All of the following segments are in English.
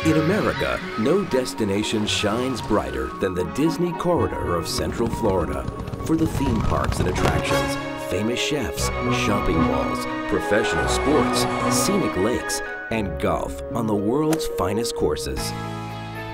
In America, no destination shines brighter than the Disney corridor of Central Florida. For the theme parks and attractions, famous chefs, shopping malls, professional sports, scenic lakes, and golf on the world's finest courses.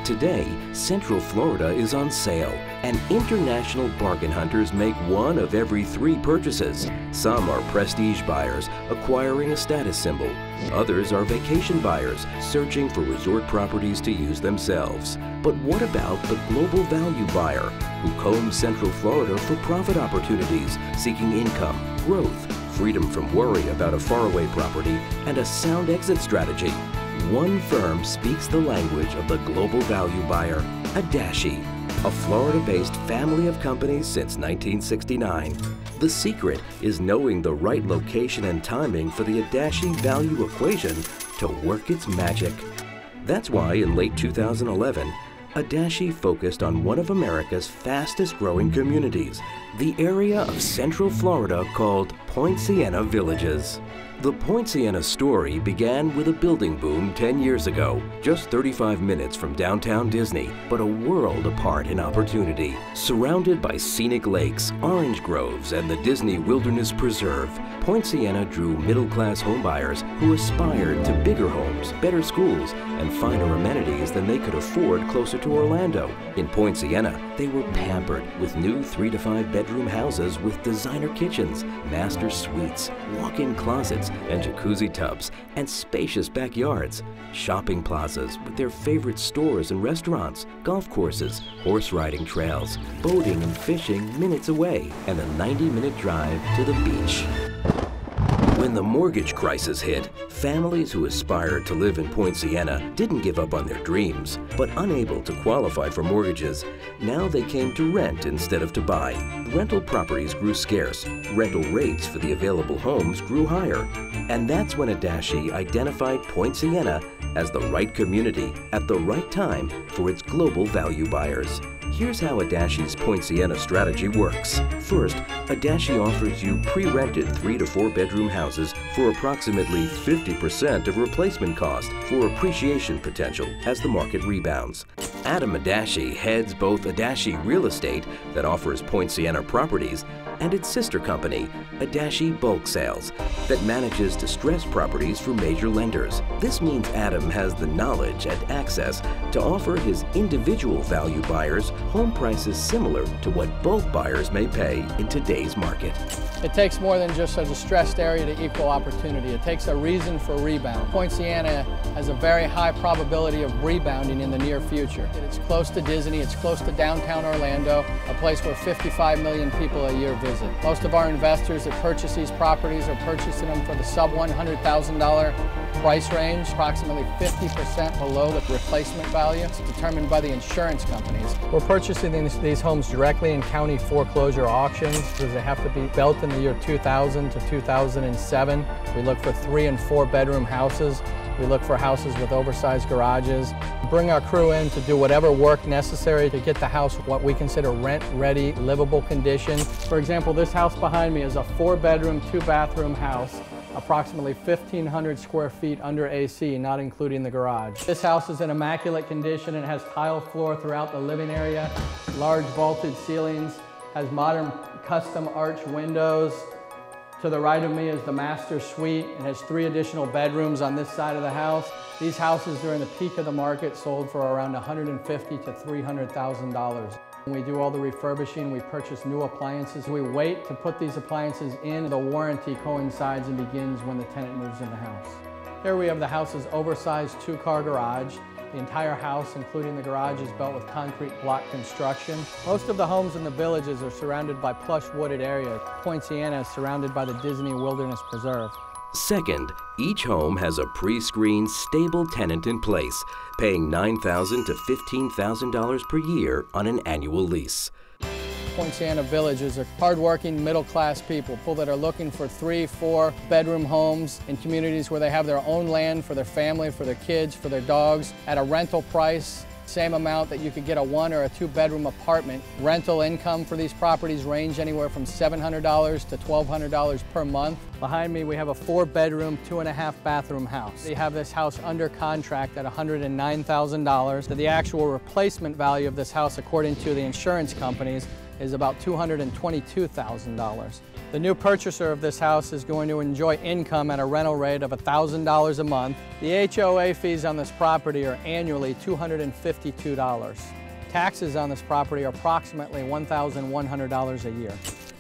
Today, Central Florida is on sale, and international bargain hunters make one of every 3 purchases. Some are prestige buyers acquiring a status symbol. Others are vacation buyers searching for resort properties to use themselves. But what about the global value buyer who combs Central Florida for profit opportunities, seeking income, growth, freedom from worry about a faraway property, and a sound exit strategy? One firm speaks the language of the global value buyer, Adashi, a Florida-based family of companies since 1969. The secret is knowing the right location and timing for the Adashi value equation to work its magic. That's why in late 2011, Adashi focused on one of America's fastest-growing communities, the area of Central Florida called Poinciana Villages. The Poinciana Story began with a building boom 10 years ago, just 35 minutes from downtown Disney, but a world apart in opportunity. Surrounded by scenic lakes, orange groves, and the Disney Wilderness Preserve, Poinciana drew middle-class homebuyers who aspired to bigger homes, better schools, and finer amenities than they could afford closer to Orlando. In Poinciana, they were pampered with new 3 to 5 bedroom houses with designer kitchens, master suites, walk-in closets, and jacuzzi tubs, and spacious backyards, shopping plazas with their favorite stores and restaurants, golf courses, horse riding trails, boating and fishing minutes away, and a 90-minute drive to the beach. When the mortgage crisis hit, families who aspired to live in Poinciana didn't give up on their dreams, but unable to qualify for mortgages, now they came to rent instead of to buy. Rental properties grew scarce, rental rates for the available homes grew higher, and that's when Adashi identified Poinciana as the right community at the right time for its global value buyers. Here's how Adashi's Poinciana strategy works. First, Adashi offers you pre-rented 3 to 4 bedroom houses for approximately 50% of replacement cost for appreciation potential as the market rebounds. Adam Adashi heads both Adashi Real Estate, that offers Poinciana properties, and its sister company, Adashi Bulk Sales, that manages distressed properties for major lenders. This means Adam has the knowledge and access to offer his individual value buyers home prices similar to what bulk buyers may pay in today's market. It takes more than just a distressed area to equal opportunity. It takes a reason for rebound. Poinciana has a very high probability of rebounding in the near future. It's close to Disney, it's close to downtown Orlando, a place where 55 million people a year visit. Most of our investors that purchase these properties are purchasing them for the sub $100,000 price range, approximately 50% below the replacement value. It's determined by the insurance companies. We're purchasing these homes directly in county foreclosure auctions because they have to be built in the year 2000 to 2007. We look for 3 and 4 bedroom houses. We look for houses with oversized garages. Bring our crew in to do whatever work necessary to get the house what we consider rent-ready, livable condition. For example, this house behind me is a 4-bedroom, 2-bathroom house, approximately 1,500 square feet under AC, not including the garage. This house is in immaculate condition and has tile floor throughout the living area, large vaulted ceilings, has modern custom arch windows. To the right of me is the master suite. It has 3 additional bedrooms on this side of the house. These houses during the peak of the market sold for around $150,000 to $300,000. When we do all the refurbishing, we purchase new appliances. We wait to put these appliances in. The warranty coincides and begins when the tenant moves in the house. Here we have the house's oversized 2-car garage. The entire house, including the garage, is built with concrete block construction. Most of the homes in the villages are surrounded by plush wooded areas. Poinciana is surrounded by the Disney Wilderness Preserve. Second, each home has a pre-screened, stable tenant in place, paying $9,000 to $15,000 per year on an annual lease. Poinciana villages are hardworking, middle-class people that are looking for 3, 4 bedroom homes in communities where they have their own land for their family, for their kids, for their dogs, at a rental price Same amount that you could get a 1 or a 2-bedroom apartment. Rental income for these properties range anywhere from $700 to $1,200 per month. Behind me we have a 4-bedroom, 2.5-bathroom house. We have this house under contract at $109,000. The actual replacement value of this house, according to the insurance companies, is about $222,000. The new purchaser of this house is going to enjoy income at a rental rate of $1,000 a month. The HOA fees on this property are annually $252. Taxes on this property are approximately $1,100 a year.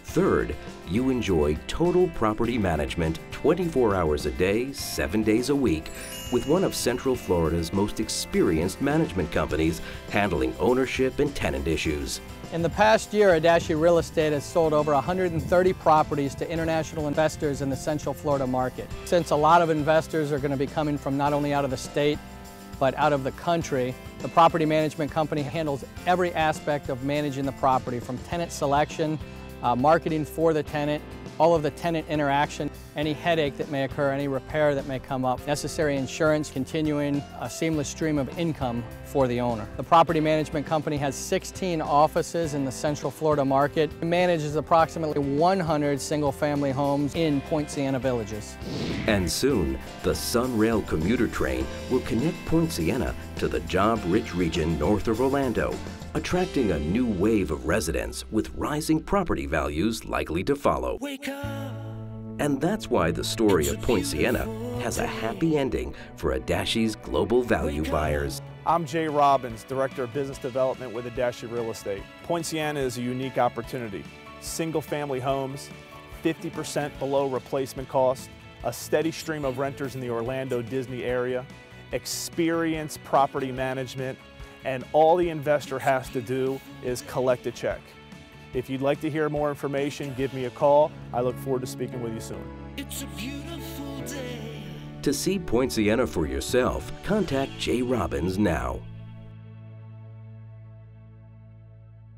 Third, you enjoy total property management 24 hours a day, 7 days a week, with one of Central Florida's most experienced management companies handling ownership and tenant issues. In the past year, Adashi Real Estate has sold over 130 properties to international investors in the Central Florida market. Since a lot of investors are going to be coming from not only out of the state, but out of the country, the property management company handles every aspect of managing the property, from tenant selection, marketing for the tenant, all of the tenant interaction, any headache that may occur, any repair that may come up, necessary insurance, continuing a seamless stream of income for the owner. The property management company has 16 offices in the Central Florida market. It manages approximately 100 single-family homes in Poinciana villages. And soon, the Sunrail commuter train will connect Poinciana to the job-rich region north of Orlando, attracting a new wave of residents with rising property values likely to follow. Wake up. And that's why the story of Poinciana has a happy ending for Adashi's global value buyers. I'm Jay Robbins, Director of Business Development with Adashi Real Estate. Poinciana is a unique opportunity. Single-family homes, 50% below replacement cost, a steady stream of renters in the Orlando Disney area, experienced property management, and all the investor has to do is collect a check. If you'd like to hear more information, give me a call. I look forward to speaking with you soon. It's a beautiful day. To see Poinciana for yourself, contact Jay Robbins now.